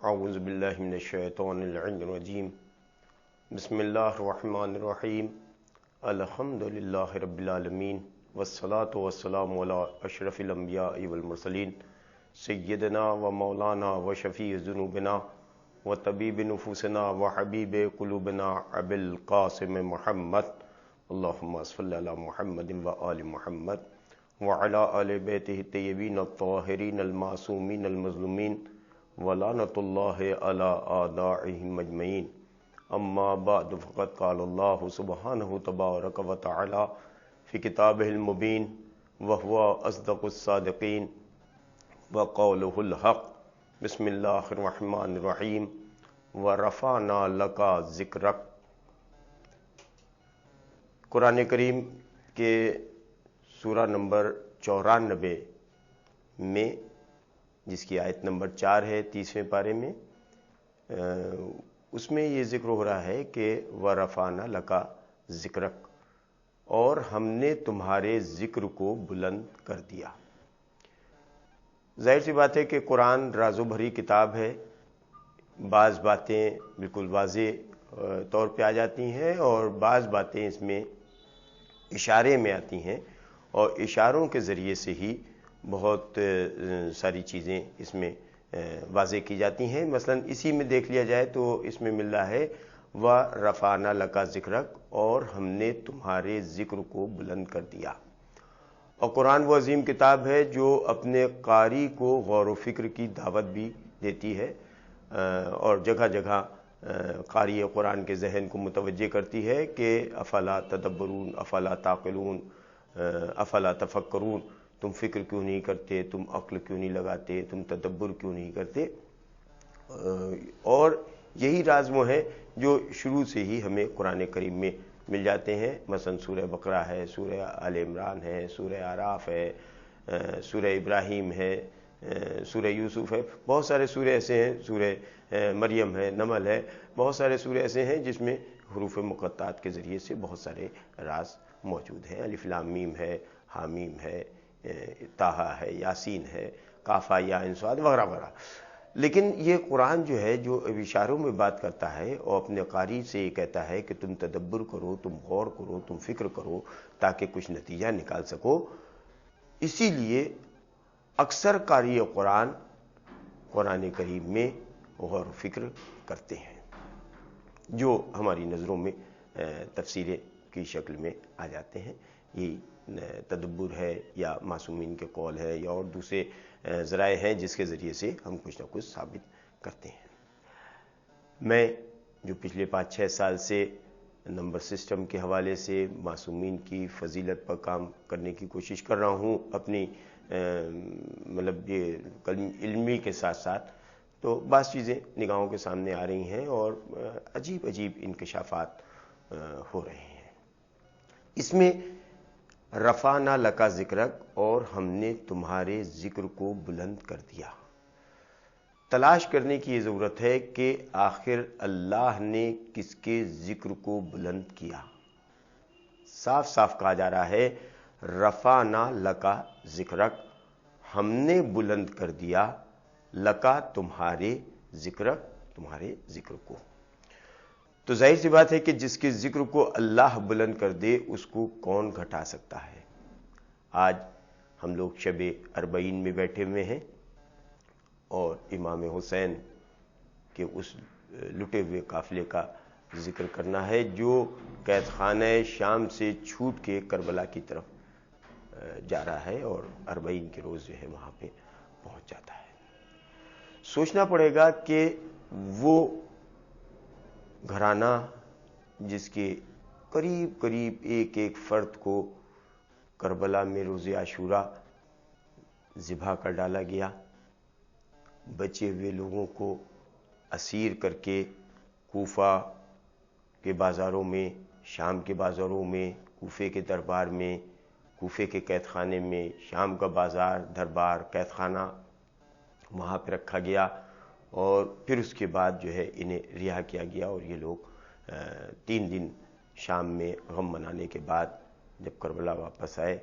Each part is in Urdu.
اعوذ باللہ من الشیطان الرجیم بسم اللہ الرحمن الرحیم الحمدللہ رب العالمین والصلاة والسلام علی اشرف الانبیاء والمرسلین سیدنا و مولانا و شفیع ذنوبنا و طبیب نفوسنا و حبیب قلوبنا ابی القاسم محمد اللہم صلی علی محمد و آل محمد وعلی آل بیتہ الطیبین الطاہرین المعصومین المظلومین ولعنۃ اللہ علی اعدائہم اجمعین اما بعد فقد قال اللہ سبحانہ تبارک و تعالی فی کتابہ المبین وہو اصدق الصادقین وقولہ الحق بسم اللہ الرحمن الرحیم ورفعنا لک ذکرک۔ قرآن کریم کے سورہ نمبر 94 میں، جس کی آیت نمبر 4 ہے 30ویں پارے میں، اس میں یہ ذکر ہو رہا ہے کہ وَرَفَعْنَا لَكَ ذِكْرَكَ، اور ہم نے تمہارے ذکر کو بلند کر دیا۔ ظاہر سی بات ہے کہ قرآن راز و بھری کتاب ہے، بعض باتیں بالکل واضح طور پہ آ جاتی ہیں اور بعض باتیں اس میں اشارے میں آتی ہیں، اور اشاروں کے ذریعے سے ہی بہت ساری چیزیں اس میں واضح کی جاتی ہیں۔ مثلا اسی میں دیکھ لیا جائے تو اس میں مل رہا ہے وَرَفَعْنَا لَكَ ذِكْرَكَ، اور ہم نے تمہارے ذکر کو بلند کر دیا۔ اور قرآن وہ عظیم کتاب ہے جو اپنے قاری کو غور و فکر کی دعوت بھی دیتی ہے، اور جگہ جگہ قاری قرآن کے ذہن کو متوجہ کرتی ہے کہ افلا تدبرون، افلا تعقلون، افلا تفکرون، تم فکر کیوں نہیں کرتے، تم عقل کیوں نہیں لگاتے، تم تدبر کیوں نہیں کرتے۔ اور یہی راز وہ ہیں جو شروع سے ہی ہمیں قرآن کریم میں مل جاتے ہیں۔ مثلا سورہ بقرہ ہے، سورہ آل عمران ہے، سورہ اعراف ہے، سورہ ابراہیم ہے، سورہ یوسف ہے، بہت سارے سورے ایسے ہیں، سورہ مریم ہے، نمل ہے، بہت سارے سورے ایسے ہیں جس میں حروف مقطعات کے ذریعے سے بہت سارے راز موجود ہیں۔ الف لام میم ہے، حامیم ہے، طٰہٰ ہے، یاسین ہے، کاف ہا یا عین صاد وغیرہ وغیرہ۔ لیکن یہ قرآن جو ہے جو اشاروں میں بات کرتا ہے اور اپنے قاری سے یہ کہتا ہے کہ تم تدبر کرو، تم غور کرو، تم فکر کرو تاکہ کچھ نتیجہ نکال سکو۔ اسی لیے اکثر قاری قرآن کریم میں غور و فکر کرتے ہیں، جو ہماری نظروں میں تفسیر کی شکل میں آ جاتے ہیں۔ یہ تدبر ہے یا معصومین کے قول ہے یا اور دوسرے ذرائع ہیں جس کے ذریعے سے ہم کچھ نہ کچھ ثابت کرتے ہیں۔ میں جو پچھلے 5-6 سال سے نمبر سسٹم کے حوالے سے معصومین کی فضیلت پر کام کرنے کی کوشش کر رہا ہوں، اپنی مطلب یہ علمی کے ساتھ ساتھ، تو بعض چیزیں نگاہوں کے سامنے آ رہی ہیں اور عجیب عجیب انکشافات ہو رہے ہیں۔ اس میں رفعنا لک ذکرک، اور ہم نے تمہارے ذکر کو بلند کر دیا۔ تلاش کرنے کی یہ ضرورت ہے کہ آخر اللہ نے کس کے ذکر کو بلند کیا۔ صاف صاف کہا جا رہا ہے رفعنا لک ذکرک، ہم نے بلند کر دیا لکا تمہارے ذکر کو۔ تو ظاہر سی بات ہے کہ جس کے ذکر کو اللہ بلند کر دے اس کو کون گھٹا سکتا ہے۔ آج ہم لوگ شب اربعین میں بیٹھے ہوئے ہیں اور امام حسین کے اس لٹے ہوئے قافلے کا ذکر کرنا ہے جو قید خانہ شام سے چھوٹ کے کربلا کی طرف جا رہا ہے اور اربعین کے روز جو ہے وہاں پہ پہنچ جاتا ہے۔ سوچنا پڑے گا کہ وہ گھرانہ جس کے قریب قریب ایک ایک فرد کو کربلا میں روز عاشوراء ذبح کر ڈالا گیا، بچے ہوئے لوگوں کو اسیر کر کے کوفہ کے بازاروں میں، شام کے بازاروں میں، کوفے کے دربار میں، کوفے کے قید خانے میں، شام کا بازار، دربار، قید خانہ وہاں پہ رکھا گیا، اور پھر اس کے بعد جو ہے انہیں رہا کیا گیا، اور یہ لوگ 3 دن شام میں غم منانے کے بعد جب کربلا واپس آئے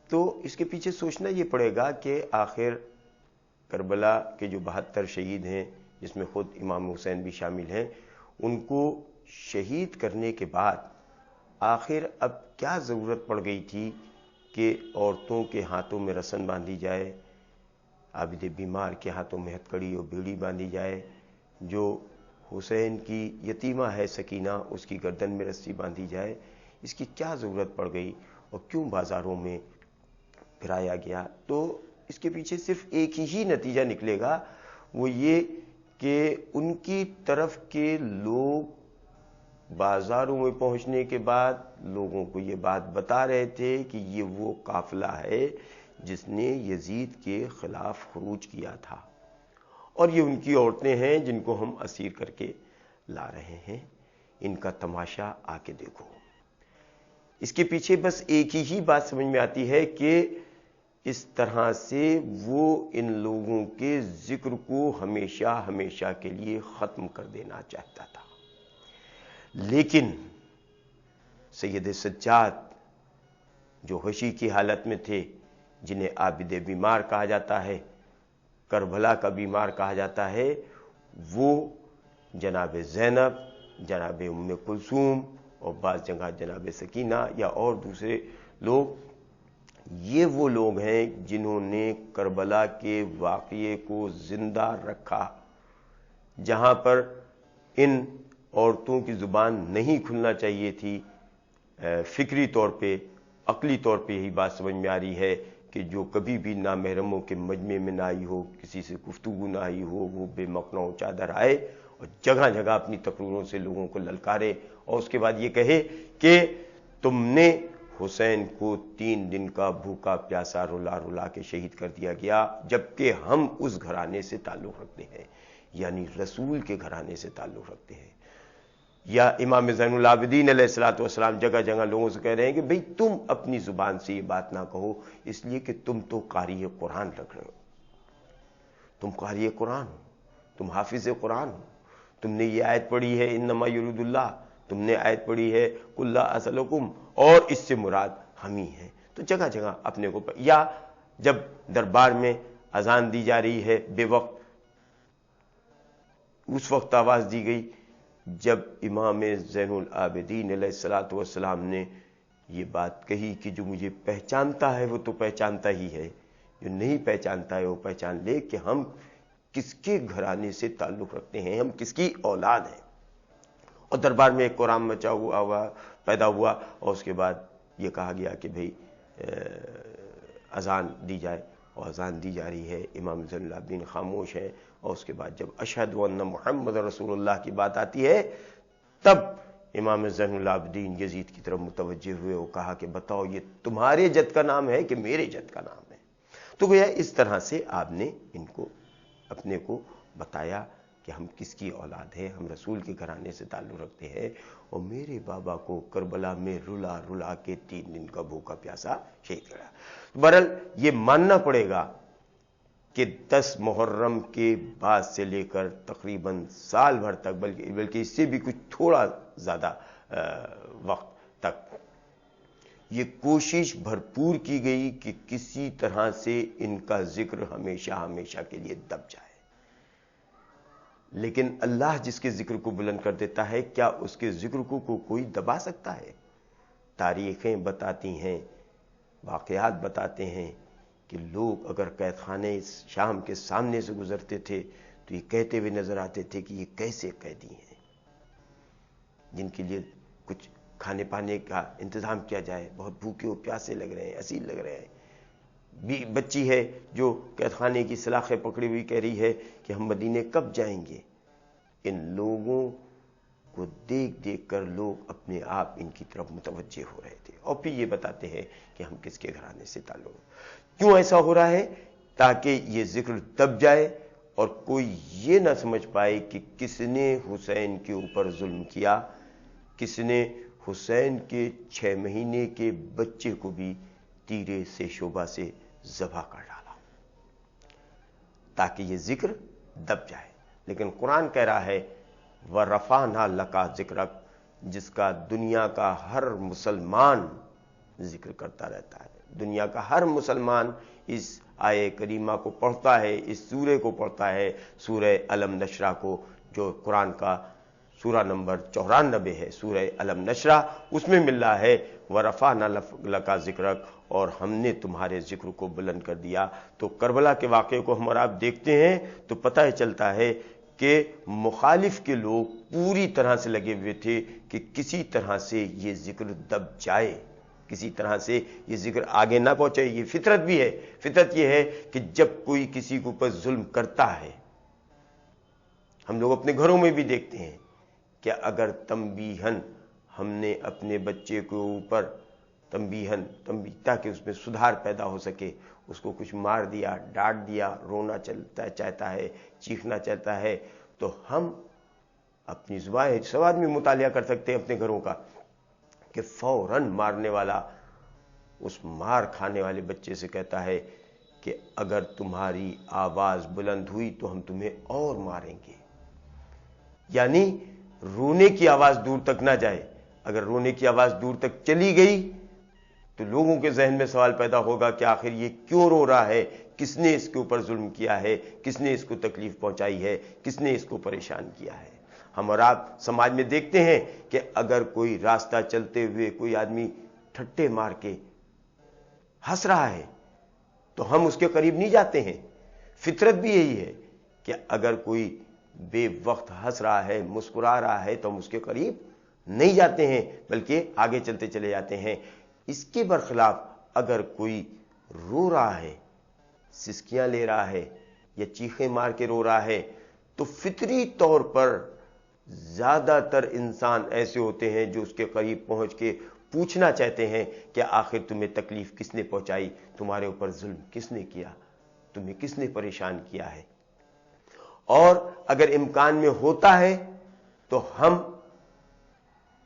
تو اس کے پیچھے سوچنا یہ پڑے گا کہ آخر کربلا کے جو 72 شہید ہیں جس میں خود امام حسین بھی شامل ہیں، ان کو شہید کرنے کے بعد آخر اب کیا ضرورت پڑ گئی تھی کہ عورتوں کے ہاتھوں میں رسن باندھی جائے، عابد بیمار کے ہاتھوں میں ہتھکڑی اور بیڑی باندھی جائے، جو حسین کی یتیمہ ہے سکینہ اس کی گردن میں رسی باندھی جائے، اس کی کیا ضرورت پڑ گئی اور کیوں بازاروں میں پھرایا گیا؟ تو اس کے پیچھے صرف ایک ہی نتیجہ نکلے گا، وہ یہ کہ ان کی طرف کے لوگ بازاروں میں پہنچنے کے بعد لوگوں کو یہ بات بتا رہے تھے کہ یہ وہ قافلہ ہے جس نے یزید کے خلاف خروج کیا تھا، اور یہ ان کی عورتیں ہیں جن کو ہم اسیر کر کے لا رہے ہیں، ان کا تماشا آ کے دیکھو۔ اس کے پیچھے بس ایک ہی بات سمجھ میں آتی ہے کہ اس طرح سے وہ ان لوگوں کے ذکر کو ہمیشہ ہمیشہ کے لیے ختم کر دینا چاہتا تھا۔ لیکن سید سجاد جو غشی کی حالت میں تھے، جنہیں عابد بیمار کہا جاتا ہے، کربلا کا بیمار کہا جاتا ہے، وہ جناب زینب، جناب ام کلثوم اور بعض جگہ جناب سکینہ یا اور دوسرے لوگ، یہ وہ لوگ ہیں جنہوں نے کربلا کے واقعے کو زندہ رکھا، جہاں پر ان عورتوں کی زبان نہیں کھلنا چاہیے تھی۔ فکری طور پہ، عقلی طور پہ یہی بات سمجھ میں آ رہی ہے کہ جو کبھی بھی نامحرموں کے مجمع میں نہ آئی ہو، کسی سے گفتگو نہ آئی ہو، وہ بے مقنع و چادر آئے اور جگہ جگہ اپنی تقریروں سے لوگوں کو للکارے، اور اس کے بعد یہ کہے کہ تم نے حسین کو 3 دن کا بھوکا پیاسا رلا رلا کے شہید کر دیا گیا، جبکہ ہم اس گھرانے سے تعلق رکھتے ہیں، یعنی رسول کے گھرانے سے تعلق رکھتے ہیں۔ یا امام زین العابدین علیہ الصلوۃ والسلام جگہ جگہ لوگوں سے کہہ رہے ہیں کہ بھئی تم اپنی زبان سے یہ بات نہ کہو، اس لیے کہ تم تو قاری قرآن رکھ رہے ہو، تم قاری قرآن ہو، تم حافظ قرآن ہو، تم نے یہ آیت پڑھی ہے انما یرید اللہ، تم نے آیت پڑھی ہے قل لا اسألکم، اور اس سے مراد ہم ہی ہیں۔ تو جگہ جگہ اپنے کو یا جب دربار میں اذان دی جا رہی ہے بے وقت، اس وقت آواز دی گئی جب امام زین العابدین علیہ الصلوۃ والسلام نے یہ بات کہی کہ جو مجھے پہچانتا ہے وہ تو پہچانتا ہی ہے، جو نہیں پہچانتا ہے وہ پہچان لے کہ ہم کس کے گھرانے سے تعلق رکھتے ہیں، ہم کس کی اولاد ہیں۔ اور دربار میں ایک قرآن مچا ہوا پیدا ہوا، اور اس کے بعد یہ کہا گیا کہ بھئی اذان دی جائے، اور اذان دی جا رہی ہے، امام زین العابدین خاموش ہیں، اور اس کے بعد جب اشہد ان محمد رسول اللہ کی بات آتی ہے تب امام زین العابدین یزید کی طرف متوجہ ہوئے اور کہا کہ بتاؤ یہ تمہارے جد کا نام ہے کہ میرے جد کا نام ہے؟ تو گویا اس طرح سے آپ نے ان کو اپنے کو بتایا کہ ہم کس کی اولاد ہیں، ہم رسول کے گھرانے سے تعلق رکھتے ہیں، اور میرے بابا کو کربلا میں رلا رلا کے 3 دن کا بھوکا پیاسا شہید کرا۔ بہرحال یہ ماننا پڑے گا کہ 10 محرم کے بعد سے لے کر تقریباً سال بھر تک، بلکہ اس سے بھی کچھ تھوڑا زیادہ وقت تک یہ کوشش بھرپور کی گئی کہ کسی طرح سے ان کا ذکر ہمیشہ ہمیشہ کے لیے دب جائے۔ لیکن اللہ جس کے ذکر کو بلند کر دیتا ہے، کیا اس کے ذکر کو کوئی دبا سکتا ہے؟ تاریخیں بتاتی ہیں، واقعات بتاتے ہیں کہ لوگ اگر قید خانے شام کے سامنے سے گزرتے تھے تو یہ کہتے ہوئے نظر آتے تھے کہ یہ کیسے قیدی ہیں جن کے لیے کچھ کھانے پانے کا انتظام کیا جائے، بہت بھوکے و پیاسے لگ رہے ہیں، اسیر لگ رہے ہیں۔ بچی ہے جو قید خانے کی سلاخیں پکڑی ہوئی کہہ رہی ہے کہ ہم مدینے کب جائیں گے۔ ان لوگوں کو دیکھ دیکھ کر لوگ اپنے آپ ان کی طرف متوجہ ہو رہے تھے، اور پھر یہ بتاتے ہیں کہ ہم کس کے گھرانے سے تعلق۔ کیوں ایسا ہو رہا ہے؟ تاکہ یہ ذکر دب جائے اور کوئی یہ نہ سمجھ پائے کہ کس نے حسین کے اوپر ظلم کیا، کس نے حسین کے 6 مہینے کے بچے کو بھی تیرے سے شعبہ سے ذبح کر ڈالا، تاکہ یہ ذکر دب جائے۔ لیکن قرآن کہہ رہا ہے وَرَفَعْنَا لَكَ ذِكْرَكَ، جس کا دنیا کا ہر مسلمان ذکر کرتا رہتا ہے۔ دنیا کا ہر مسلمان اس آیے کریمہ کو پڑھتا ہے، اس سورے کو پڑھتا ہے، سورہ الم نشرہ کو، جو قرآن کا سورہ نمبر 94 ہے، سورہ الم نشرہ، اس میں مل رہا ہے وَرَفَعْنَا لَكَ ذِكْرَكَ، اور ہم نے تمہارے ذکر کو بلند کر دیا۔ تو کربلا کے واقعے کو ہم اور آپ دیکھتے ہیں تو پتہ چلتا ہے کہ مخالف کے لوگ پوری طرح سے لگے ہوئے تھے کہ کسی طرح سے یہ ذکر دب جائے، کسی طرح سے یہ ذکر آگے نہ پہنچے۔ یہ فطرت بھی ہے، فطرت یہ ہے کہ جب کوئی کسی کے اوپر ظلم کرتا ہے، ہم لوگ اپنے گھروں میں بھی دیکھتے ہیں کہ اگر تنبیہن ہم نے اپنے بچے کے اوپر تنبیہن تاکہ اس میں سدھار پیدا ہو سکے، اس کو کچھ مار دیا، ڈانٹ دیا، رونا چاہتا ہے، چیخنا چاہتا ہے، تو ہم اپنی زبان سب آدمی مطالعہ کر سکتے ہیں اپنے گھروں کا کہ فوراً مارنے والا اس مار کھانے والے بچے سے کہتا ہے کہ اگر تمہاری آواز بلند ہوئی تو ہم تمہیں اور ماریں گے۔ یعنی رونے کی آواز دور تک نہ جائے، اگر رونے کی آواز دور تک چلی گئی تو لوگوں کے ذہن میں سوال پیدا ہوگا کہ آخر یہ کیوں رو رہا ہے، کس نے اس کے اوپر ظلم کیا ہے، کس نے اس کو تکلیف پہنچائی ہے، کس نے اس کو پریشان کیا ہے۔ ہم اور آپ سماج میں دیکھتے ہیں کہ اگر کوئی راستہ چلتے ہوئے کوئی آدمی ٹھٹے مار کے ہنس رہا ہے تو ہم اس کے قریب نہیں جاتے ہیں۔ فطرت بھی یہی ہے کہ اگر کوئی بے وقت ہنس رہا ہے، مسکرا رہا ہے تو ہم اس کے قریب نہیں جاتے ہیں، بلکہ آگے چلتے چلے جاتے ہیں۔ اس کے برخلاف اگر کوئی رو رہا ہے، سسکیاں لے رہا ہے یا چیخیں مار کے رو رہا ہے، تو فطری طور پر زیادہ تر انسان ایسے ہوتے ہیں جو اس کے قریب پہنچ کے پوچھنا چاہتے ہیں کہ آخر تمہیں تکلیف کس نے پہنچائی، تمہارے اوپر ظلم کس نے کیا، تمہیں کس نے پریشان کیا ہے۔ اور اگر امکان میں ہوتا ہے تو ہم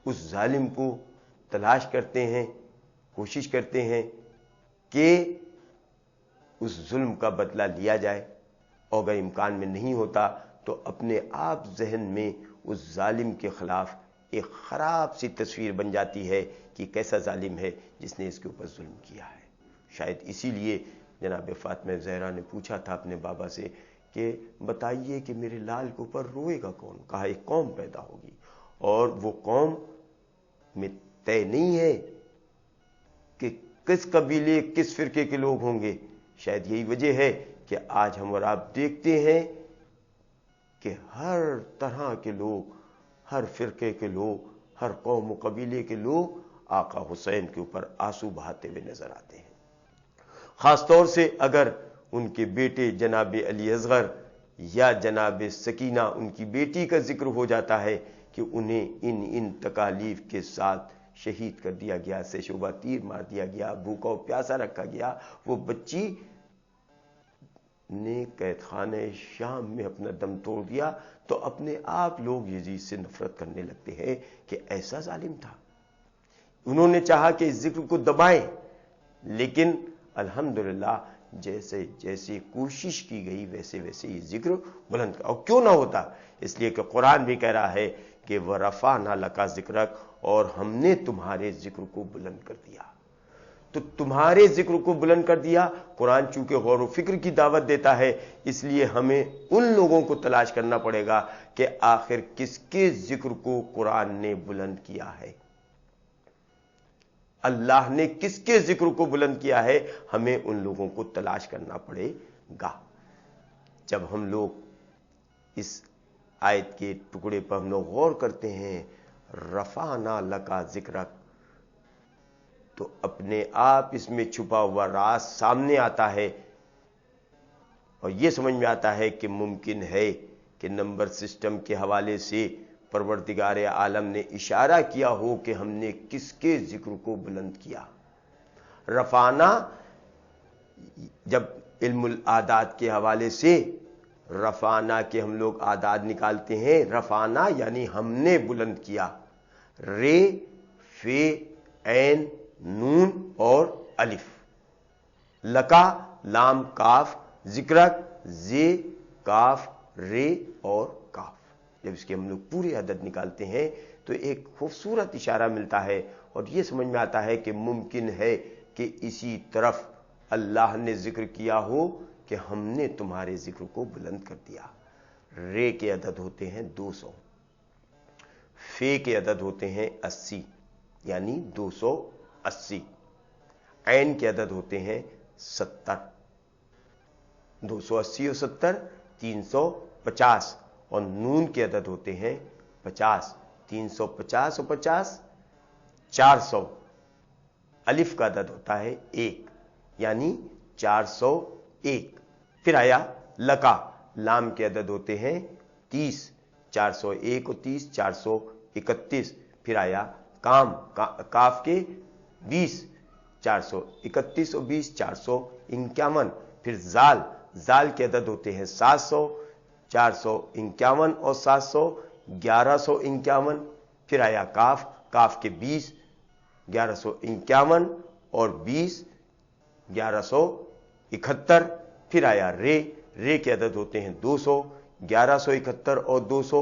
اس ظالم کو تلاش کرتے ہیں، کوشش کرتے ہیں کہ اس ظلم کا بدلہ لیا جائے، اور اگر امکان میں نہیں ہوتا تو اپنے آپ ذہن میں اس ظالم کے خلاف ایک خراب سی تصویر بن جاتی ہے کہ کیسا ظالم ہے جس نے اس کے اوپر ظلم کیا ہے۔ شاید اسی لیے جناب فاطمہ زہرا نے پوچھا تھا اپنے بابا سے کہ بتائیے کہ میرے لال کے اوپر روئے گا کون؟ کہا ایک قوم پیدا ہوگی، اور وہ قوم میں طے نہیں ہے کہ کس قبیلے کس فرقے کے لوگ ہوں گے۔ شاید یہی وجہ ہے کہ آج ہم اور آپ دیکھتے ہیں کہ ہر طرح کے لوگ، ہر فرقے کے لوگ، ہر قوم و قبیلے کے لوگ آقا حسین کے اوپر آنسو بہاتے ہوئے نظر آتے ہیں۔ خاص طور سے اگر ان کے بیٹے جناب علی اصغر یا جناب سکینہ ان کی بیٹی کا ذکر ہو جاتا ہے کہ انہیں ان تکالیف کے ساتھ شہید کر دیا گیا، سے شعبہ تیر مار دیا گیا، بھوکا و پیاسا رکھا گیا، وہ بچی نے قید خانہ شام میں اپنا دم توڑ دیا، تو اپنے آپ لوگ یزید سے نفرت کرنے لگتے ہیں کہ ایسا ظالم تھا۔ انہوں نے چاہا کہ اس ذکر کو دبائیں، لیکن الحمدللہ جیسے جیسے کوشش کی گئی ویسے ویسے یہ ذکر بلند کر، اور کیوں نہ ہوتا، اس لیے کہ قرآن بھی کہہ رہا ہے کہ وَرَفَعْنَا لَكَ ذِكْرَكَ، اور ہم نے تمہارے ذکر کو بلند کر دیا۔ تو تمہارے ذکر کو بلند کر دیا، قرآن چونکہ غور و فکر کی دعوت دیتا ہے، اس لیے ہمیں ان لوگوں کو تلاش کرنا پڑے گا کہ آخر کس کے ذکر کو قرآن نے بلند کیا ہے، اللہ نے کس کے ذکر کو بلند کیا ہے، ہمیں ان لوگوں کو تلاش کرنا پڑے گا۔ جب ہم لوگ اس آیت کے ٹکڑے پر ہم لوگ غور کرتے ہیں، رفعنا لکا ذکرک، تو اپنے آپ اس میں چھپا ہوا راز سامنے آتا ہے، اور یہ سمجھ میں آتا ہے کہ ممکن ہے کہ نمبر سسٹم کے حوالے سے پروردگار عالم نے اشارہ کیا ہو کہ ہم نے کس کے ذکر کو بلند کیا۔ رفعنا، جب علم العادات کے حوالے سے رفعنا کے ہم لوگ اعداد نکالتے ہیں، رفعنا یعنی ہم نے بلند کیا، رے، فے، عین، نون اور الف، لکا، لام، کاف، ذکرک، زے، کاف، رے اور کاف۔ جب اس کے ہم لوگ پورے عدد نکالتے ہیں تو ایک خوبصورت اشارہ ملتا ہے، اور یہ سمجھ میں آتا ہے کہ ممکن ہے کہ اسی طرف اللہ نے ذکر کیا ہو کہ ہم نے تمہارے ذکر کو بلند کر دیا۔ رے کے عدد ہوتے ہیں 200، فے کے عدد ہوتے ہیں 80 یعنی 280، عین کے عدد ہوتے ہیں 70، 280 اور 70 350، اور نون کے عدد ہوتے ہیں 50، 350 اور 50 400، الف کا عدد ہوتا ہے 1 یعنی 401۔ پھر آیا لکا، لام کے عدد ہوتے ہیں 30، 401 اور 30 431۔ پھر آیا کام، کاف کے 20، 431 اور 20 451۔ پھر زال، زال کے عدد ہوتے ہیں 700، 451 اور 700 1151۔ پھر آیا کاف، کاف کے 20، 1151 اور 20 1171۔ پھر آیا رے، رے کے عدد ہوتے ہیں 200، 1171 اور 200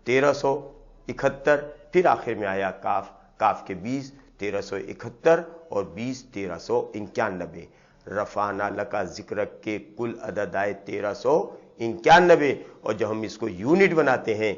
1371۔ پھر آخر میں آیا کاف، کاف کے 20 1371 اور 20 1391۔ رفعنا لکا ذکرک کے کل عدد آئے 1391، اور جب ہم اس کو یونٹ بناتے ہیں،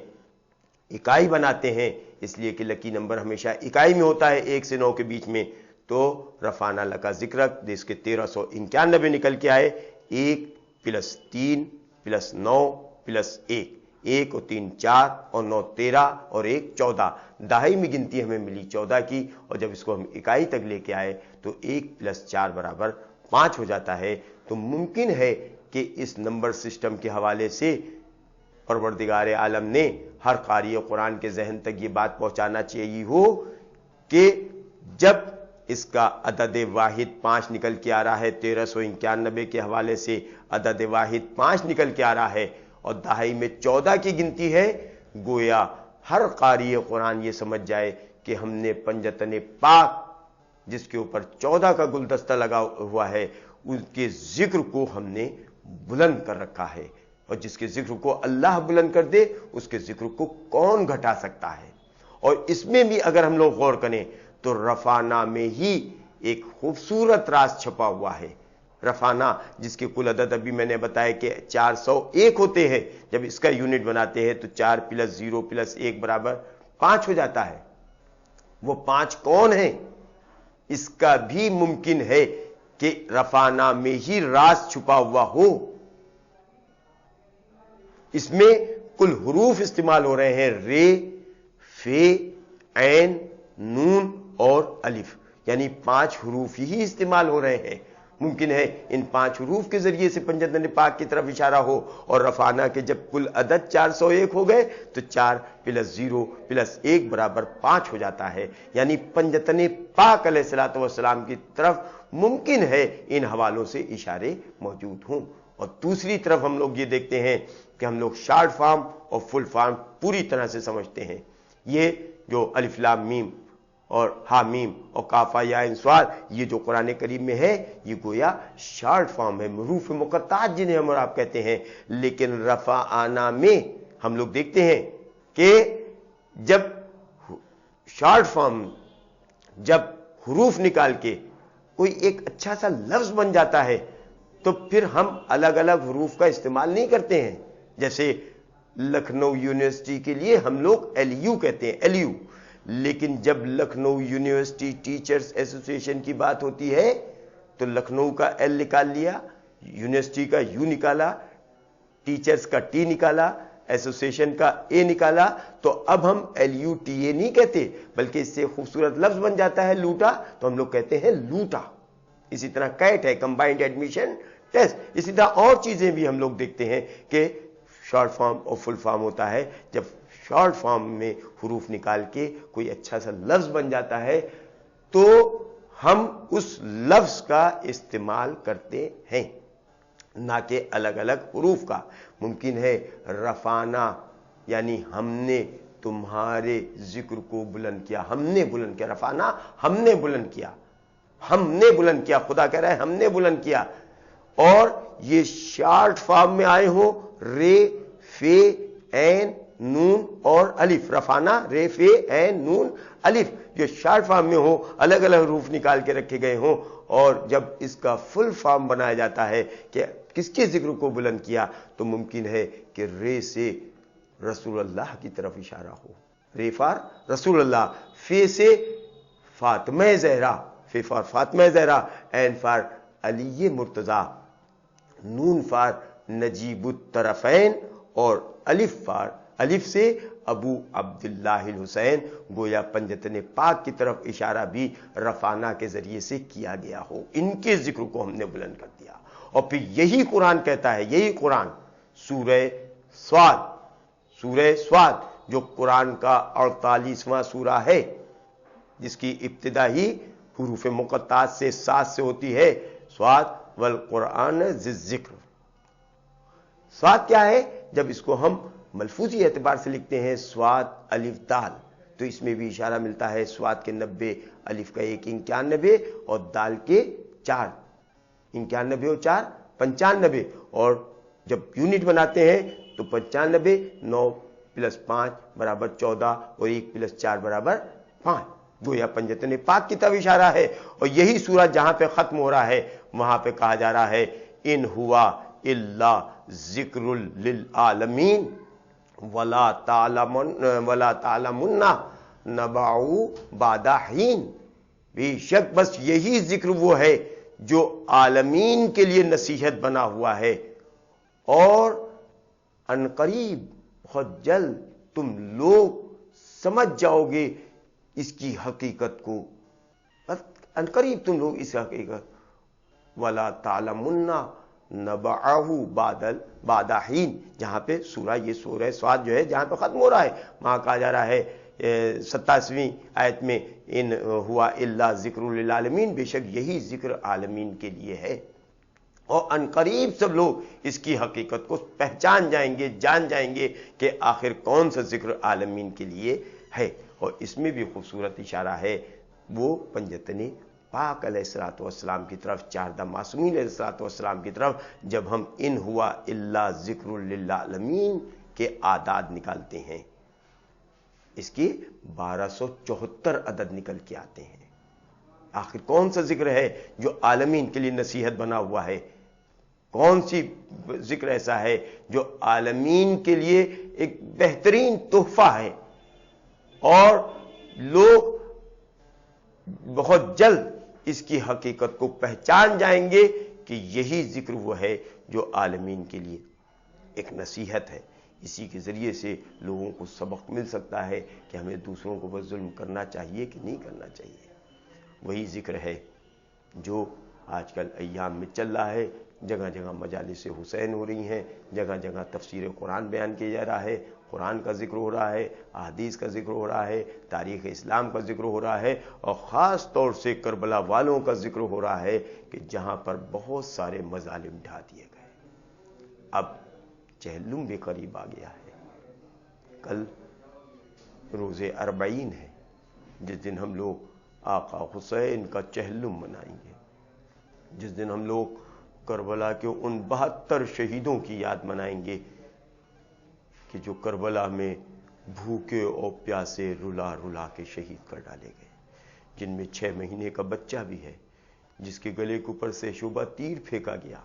اکائی بناتے ہیں، اس لیے کہ لکی نمبر ہمیشہ اکائی میں ہوتا ہے 1 سے 9 کے بیچ میں، تو رفعنا لکا ذکرک جس کے 1391 نکل کے آئے، 1 + 3 + 9 + 1، 1 اور 3 4 اور 9 13 اور 1 14، دہائی میں گنتی ہمیں ملی 14 کی، اور جب اس کو ہم اکائی تک لے کے آئے تو 1 + 4 = 5 ہو جاتا ہے۔ تو ممکن ہے کہ اس نمبر سسٹم کے حوالے سے پروردگار عالم نے ہر قاری قرآن کے ذہن تک یہ بات پہنچانا چاہیے ہو کہ جب اس کا عدد واحد 5 نکل کے آ رہا ہے، 1391 کے حوالے سے عدد واحد 5 نکل کے آ رہا ہے اور دہائی میں 14 کی گنتی ہے، گویا ہر قاری قرآن یہ سمجھ جائے کہ ہم نے پنجتن پاک جس کے اوپر 14 کا گلدستہ لگا ہوا ہے، ان کے ذکر کو ہم نے بلند کر رکھا ہے، اور جس کے ذکر کو اللہ بلند کر دے اس کے ذکر کو کون گھٹا سکتا ہے۔ اور اس میں بھی اگر ہم لوگ غور کریں تو رفعنا میں ہی ایک خوبصورت راز چھپا ہوا ہے۔ رفعنا جس کے کل عدد ابھی میں نے بتایا کہ 401 ہوتے ہیں، جب اس کا یونٹ بناتے ہیں تو 4 + 0 + 1 = 5 ہو جاتا ہے۔ وہ 5 کون ہیں؟ اس کا بھی ممکن ہے کہ رفعنا میں ہی راز چھپا ہوا ہو۔ اس میں کل حروف استعمال ہو رہے ہیں، رے، فے، عین، نون اور الف، یعنی 5 حروف ہی استعمال ہو رہے ہیں۔ ممکن ہے ان 5 حروف کے ذریعے سے پنجتن پاک کی طرف اشارہ ہو، اور رفعنا کے جب کل عدد 401 ہو گئے تو 4 + 0 + 1 = 5 ہو جاتا ہے، یعنی پنجتن پاک علیہ الصلوۃ والسلام کی طرف ممکن ہے ان حوالوں سے اشارے موجود ہوں۔ اور دوسری طرف ہم لوگ یہ دیکھتے ہیں کہ ہم لوگ شارٹ فارم اور فل فارم پوری طرح سے سمجھتے ہیں۔ یہ جو الف لام میم اور ہا میم اور کاف یا عین صاد، یہ جو قرآن کریم میں ہے یہ گویا شارٹ فارم ہے، حروف مقطعات جنہیں ہم اور آپ کہتے ہیں۔ لیکن رفعنا میں ہم لوگ دیکھتے ہیں کہ جب شارٹ فارم، جب حروف نکال کے کوئی ایک اچھا سا لفظ بن جاتا ہے تو پھر ہم الگ الگ حروف کا استعمال نہیں کرتے ہیں۔ جیسے لکھنؤ یونیورسٹی کے لیے ہم لوگ LU کہتے ہیں، LU، لیکن جب لکھنؤ یونیورسٹی ٹیچرز ایسوسی ایشن کی بات ہوتی ہے تو لکھنؤ کا L نکال لیا، یونیورسٹی کا U نکالا، ٹیچرز کا T نکالا، ایسوسی ایشن کا A نکالا، تو اب ہم LUTA نہیں کہتے، بلکہ اس سے خوبصورت لفظ بن جاتا ہے لوٹا، تو ہم لوگ کہتے ہیں لوٹا۔ اسی طرح کیٹ ہے، کمبائنڈ ایڈمیشن ٹیسٹ۔ اسی طرح اور چیزیں بھی ہم لوگ دیکھتے ہیں کہ شارٹ فارم اور فل فارم ہوتا ہے۔ جب شارٹ فارم میں حروف نکال کے کوئی اچھا سا لفظ بن جاتا ہے تو ہم اس لفظ کا استعمال کرتے ہیں، نہ کہ الگ الگ حروف کا۔ ممکن ہے رفعنا یعنی ہم نے تمہارے ذکر کو بلند کیا، ہم نے بلند کیا، رفعنا ہم نے بلند کیا، ہم نے بلند کیا، خدا کہہ رہا ہے ہم نے بلند کیا، اور یہ شارٹ فارم میں آئے ہوں رے، فے، عین، نون اور الف۔ رفعنا، رے، فے، عین، نون، الف، جو شارٹ فارم میں ہو، الگ الگ حروف نکال کے رکھے گئے ہوں، اور جب اس کا فل فارم بنایا جاتا ہے کہ کس کے ذکر کو بلند کیا تو ممکن ہے کہ رے سے رسول اللہ کی طرف اشارہ ہو. رے فار رسول اللہ، فے سے فاطمہ زہرا، فے فار فاطمہ زہرا، این فار علی مرتضی، نون فار نجیب الطرفین، اور الف سے ابو عبداللہ الحسین. گویا پنجتن پاک کی طرف اشارہ بھی رفانہ کے ذریعے سے کیا گیا ہو، ان کے ذکر کو ہم نے بلند کر دیا. اور پھر یہی قرآن کہتا ہے، یہی قرآن سورہ سواد جو قرآن کا 48واں سورہ ہے، جس کی ابتدا ہی حروف مقطعات سے 7 سے ہوتی ہے، سواد والقرآن ذی الذکر. سواد کیا ہے؟ جب اس کو ہم ملفوظی اعتبار سے لکھتے ہیں سواد الف دال، تو اس میں بھی اشارہ ملتا ہے سواد کے 90، الف کا 1 91 اور دال کے 4 91 اور 4 95. اور جب یونٹ بناتے ہیں تو 95، 9 + 5 = 14 اور 1 + 4 = 5. گویا پنجتن پاک کی طرف اشارہ ہے. اور یہی سورہ جہاں پہ ختم ہو رہا ہے وہاں پہ کہا جا رہا ہے ان ہوا الا ذکر للعالمین ولا تعلمن نبعہ بعد حین. بے شک بس یہی ذکر وہ ہے جو عالمین کے لیے نصیحت بنا ہوا ہے، اور عنقریب بہت جلد تم لوگ سمجھ جاؤ گے اس کی حقیقت کو. بس عنقریب تم لوگ اس حقیقت. ولا تعلمن نبعہ بعد حین، جہاں پہ یہ سورہ سواد جو ہے جہاں پہ ختم ہو رہا ہے وہاں کہا جا رہا ہے 27ویں آیت میں ان ہوا الا ذکر للعالمین، بے شک یہی ذکر عالمین کے لیے ہے. اور عنقریب سب لوگ اس کی حقیقت کو پہچان جائیں گے، جان جائیں گے کہ آخر کون سا ذکر عالمین کے لیے ہے. اور اس میں بھی خوبصورت اشارہ ہے وہ پنجتن پاک علیہ الصلوۃ والسلام کی طرف، 14 معصومین علیہ الصلوۃ والسلام کی طرف. جب ہم ان ہوا الا ذکر للعالمین کے اعداد نکالتے ہیں، اس کی 1274 عدد نکل کے آتے ہیں. آخر کون سا ذکر ہے جو عالمین کے لیے نصیحت بنا ہوا ہے؟ کون سی ذکر ایسا ہے جو عالمین کے لیے ایک بہترین تحفہ ہے؟ اور لوگ بہت جلد اس کی حقیقت کو پہچان جائیں گے کہ یہی ذکر وہ ہے جو عالمین کے لیے ایک نصیحت ہے. اسی کے ذریعے سے لوگوں کو سبق مل سکتا ہے کہ ہمیں دوسروں کو بس ظلم کرنا چاہیے کہ نہیں کرنا چاہیے. وہی ذکر ہے جو آج کل ایام میں چل رہا ہے. جگہ جگہ مجالس حسین ہو رہی ہیں، جگہ جگہ تفسیر قرآن بیان کیا جا رہا ہے، قرآن کا ذکر ہو رہا ہے، احادیث کا ذکر ہو رہا ہے، تاریخ اسلام کا ذکر ہو رہا ہے، اور خاص طور سے کربلا والوں کا ذکر ہو رہا ہے کہ جہاں پر بہت سارے مظالم ڈھا دیے گئے. اب چہلم بھی قریب آ گیا ہے. کل روز اربعین ہے، جس دن ہم لوگ آقا حسین کا چہلم منائیں گے، جس دن ہم لوگ کربلا کے ان 72 شہیدوں کی یاد منائیں گے کہ جو کربلا میں بھوکے اور پیاسے رلا رلا کے شہید کر ڈالے گئے، جن میں 6 مہینے کا بچہ بھی ہے جس کے گلے کے اوپر سے شعبہ تیر پھینکا گیا.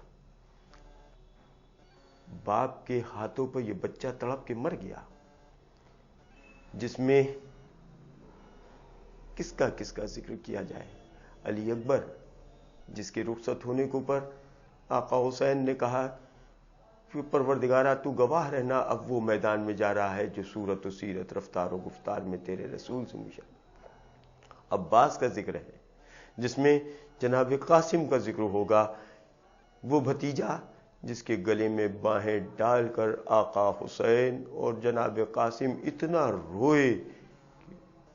باپ کے ہاتھوں پر یہ بچہ تڑپ کے مر گیا، جس میں کس کا ذکر کیا جائے؟ علی اکبر، جس کے رخصت ہونے کے اوپر آقا حسین نے کہا کہ پروردگارہ تو گواہ رہنا، اب وہ میدان میں جا رہا ہے جو صورت و سیرت رفتار و گفتار میں تیرے رسول سے مشابہ. عباس کا ذکر ہے جس میں جناب قاسم کا ذکر ہوگا، وہ بھتیجا جس کے گلے میں باہیں ڈال کر آقا حسین اور جناب قاسم اتنا روئے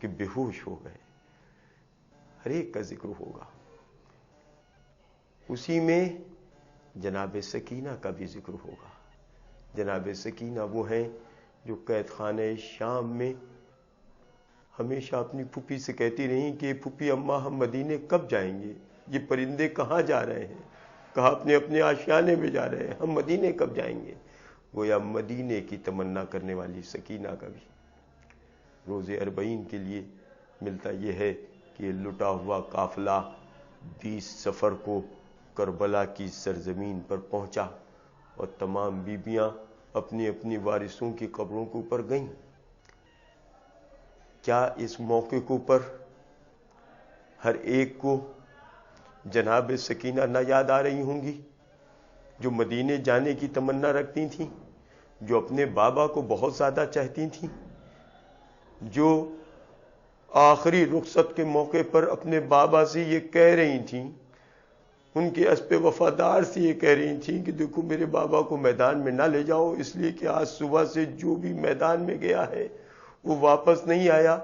کہ بے ہوش ہو گئے. ہر ایک کا ذکر ہوگا. اسی میں جناب سکینہ کا بھی ذکر ہوگا. جناب سکینہ وہ ہیں جو قید خانہ شام میں ہمیشہ اپنی پھوپھی سے کہتی رہیں کہ پھوپھی اماں ہم مدینے کب جائیں گے؟ یہ پرندے کہاں جا رہے ہیں؟ کہا اپنے آشیانے میں جا رہے ہیں، ہم مدینے کب جائیں گے؟ گویا مدینے کی تمنا کرنے والی سکینہ کا بھی روز اربعین کے لیے ملتا یہ ہے کہ لٹا ہوا قافلہ 20 سفر کو کربلا کی سرزمین پر پہنچا اور تمام بیبیاں اپنی اپنی وارثوں کی قبروں کے اوپر گئیں۔ کیا اس موقع کے اوپر ہر ایک کو جناب سکینہ نہ یاد آ رہی ہوں گی، جو مدینے جانے کی تمنا رکھتی تھیں، جو اپنے بابا کو بہت زیادہ چاہتی تھیں، جو آخری رخصت کے موقع پر اپنے بابا سے یہ کہہ رہی تھیں، ان کے اسب وفادار سے یہ کہہ رہی تھیں کہ دیکھو میرے بابا کو میدان میں نہ لے جاؤ، اس لیے کہ آج صبح سے جو بھی میدان میں گیا ہے وہ واپس نہیں آیا،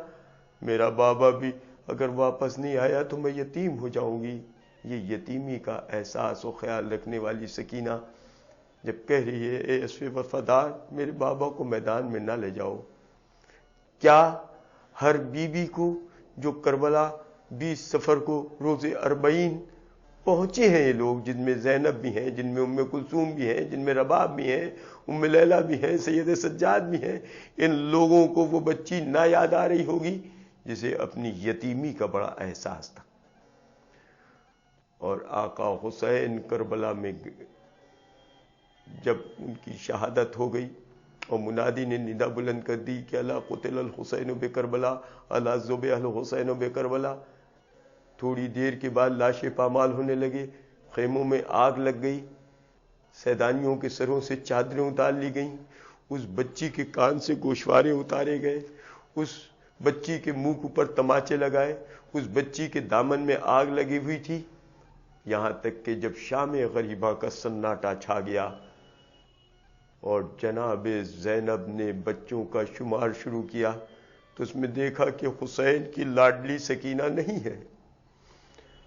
میرا بابا بھی اگر واپس نہیں آیا تو میں یتیم ہو جاؤں گی۔ یہ یتیمی کا احساس و خیال رکھنے والی سکینہ جب کہہ رہی ہے اے اسب وفادار میرے بابا کو میدان میں نہ لے جاؤ، کیا ہر بیوی کو جو کربلا 20 سفر کو روز 40 پہنچے ہیں یہ لوگ، جن میں زینب بھی ہیں، جن میں ام کلثوم بھی ہیں، جن میں رباب بھی ہیں، ام لیلہ بھی ہیں، سید سجاد بھی ہیں، ان لوگوں کو وہ بچی نہ یاد آ رہی ہوگی جسے اپنی یتیمی کا بڑا احساس تھا؟ اور آقا حسین کربلا میں جب ان کی شہادت ہو گئی اور منادی نے ندا بلند کر دی کہ الا قتل الحسین بکربلا، الا ذبح الحسین بکربلا، تھوڑی دیر کے بعد لاشیں پامال ہونے لگے، خیموں میں آگ لگ گئی، سیدانیوں کے سروں سے چادریں اتار لی گئیں، اس بچی کے کان سے گوشوارے اتارے گئے، اس بچی کے منہ کے اوپر تماچے لگائے، اس بچی کے دامن میں آگ لگی ہوئی تھی، یہاں تک کہ جب شام غریبہ کا سناٹا چھا گیا اور جناب زینب نے بچوں کا شمار شروع کیا تو اس میں دیکھا کہ حسین کی لاڈلی سکینہ نہیں ہے،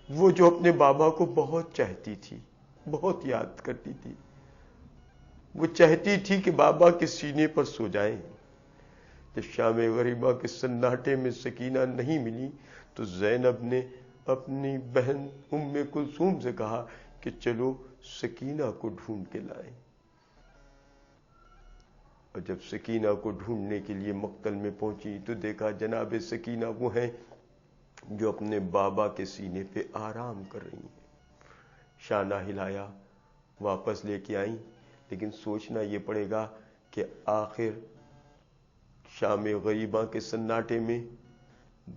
وہ جو اپنے بابا کو بہت چاہتی تھی، بہت یاد کرتی تھی، وہ چاہتی تھی کہ بابا کے سینے پر سو جائیں۔ جب شام غریبہ کے سناٹے میں سکینہ نہیں ملی تو زینب نے اپنی بہن ام کلثوم سے کہا کہ چلو سکینہ کو ڈھونڈ کے لائیں، اور جب سکینہ کو ڈھونڈنے کے لیے مقتل میں پہنچی تو دیکھا جناب سکینہ وہ ہیں جو اپنے بابا کے سینے پہ آرام کر رہی ہیں، شانہ ہلایا، واپس لے کے آئیں، لیکن سوچنا یہ پڑے گا کہ آخر شام غریبہ کے سناٹے میں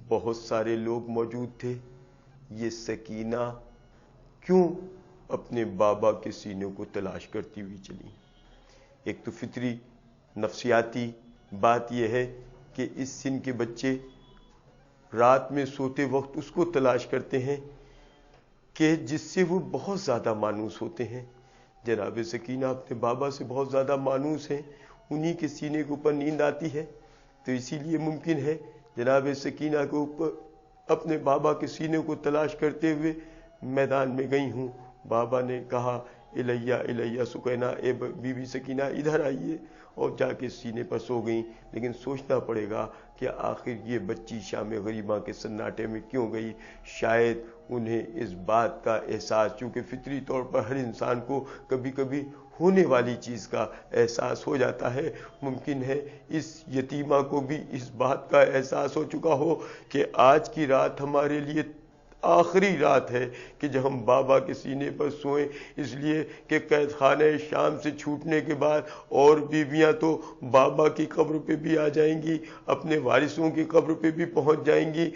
بہت سارے لوگ موجود تھے، یہ سکینہ کیوں اپنے بابا کے سینے کو تلاش کرتی ہوئی چلی؟ ایک تو فطری نفسیاتی بات یہ ہے کہ اس سن کے بچے رات میں سوتے وقت اس کو تلاش کرتے ہیں کہ جس سے وہ بہت زیادہ مانوس ہوتے ہیں۔ جناب سکینہ اپنے بابا سے بہت زیادہ مانوس ہیں، انہی کے سینے کے اوپر نیند آتی ہے، تو اسی لیے ممکن ہے جناب سکینہ کے اوپر اپنے بابا کے سینے کو تلاش کرتے ہوئے میدان میں گئی ہوں۔ بابا نے کہا الیہ الیہ سکینہ، اے بی بی سکینہ ادھر آئیے، اور جا کے سینے پر سو گئیں۔ لیکن سوچنا پڑے گا کہ آخر یہ بچی شام غریبہ کے سناٹے میں کیوں گئی؟ شاید انہیں اس بات کا احساس، چونکہ فطری طور پر ہر انسان کو کبھی کبھی ہونے والی چیز کا احساس ہو جاتا ہے، ممکن ہے اس یتیمہ کو بھی اس بات کا احساس ہو چکا ہو کہ آج کی رات ہمارے لیے آخری رات ہے کہ جب ہم بابا کے سینے پر سوئیں، اس لیے کہ قید خانہ شام سے چھوٹنے کے بعد اور بیویاں تو بابا کی قبر پہ بھی آ جائیں گی، اپنے وارثوں کی قبر پہ بھی پہنچ جائیں گی،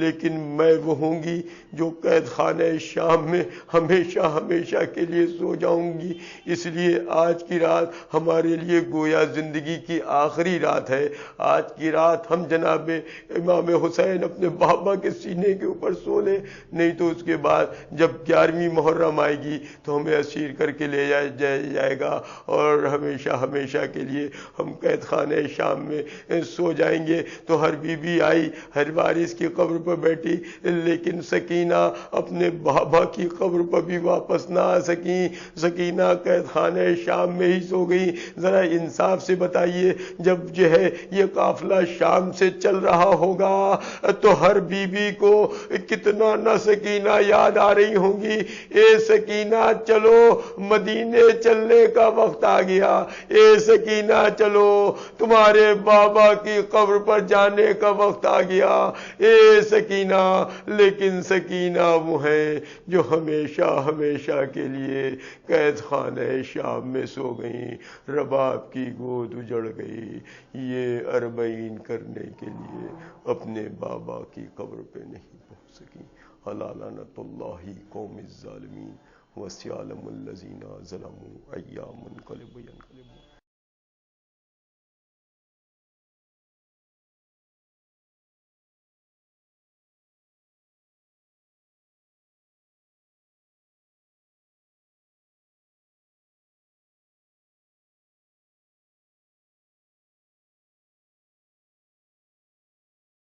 لیکن میں وہ ہوں گی جو قید خانہ شام میں ہمیشہ ہمیشہ کے لیے سو جاؤں گی۔ اس لیے آج کی رات ہمارے لیے گویا زندگی کی آخری رات ہے۔ آج کی رات ہم جناب امام حسین اپنے بابا کے سینے کے اوپر سو لیں، نہیں تو اس کے بعد جب 11ویں محرم آئے گی تو ہمیں اسیر کر کے لے جائے گا اور ہمیشہ ہمیشہ کے لیے ہم قید خانہ شام میں سو جائیں گے۔ تو ہر بی بی آئی، ہر وارث کی قبر پر بیٹھی، لیکن سکینہ اپنے بابا کی قبر پر بھی واپس نہ آ سکیں، سکینہ قید خانہ شام میں ہی سو گئی۔ ذرا انصاف سے بتائیے، جب جو ہے یہ قافلہ شام سے چل رہا ہوگا تو ہر بی بی کو کتنا نہ سکینہ یاد آ رہی ہوں گی، اے سکینہ چلو مدینے چلنے کا وقت آ گیا، اے سکینہ چلو تمہارے بابا کی قبر پر جانے کا وقت آ گیا، اے سکینہ۔ لیکن سکینہ وہ ہے جو ہمیشہ ہمیشہ کے لیے قید خانہ شام میں سو گئیں، رباب کی گود اجڑ گئی، یہ اربعین کرنے کے لیے اپنے بابا کی قبر پہ نہیں پہنچ سکی۔ الا لعنۃ اللہ قوم الظالمین وسیعلم الذین ظلموا ایام منقلب ینقلبون۔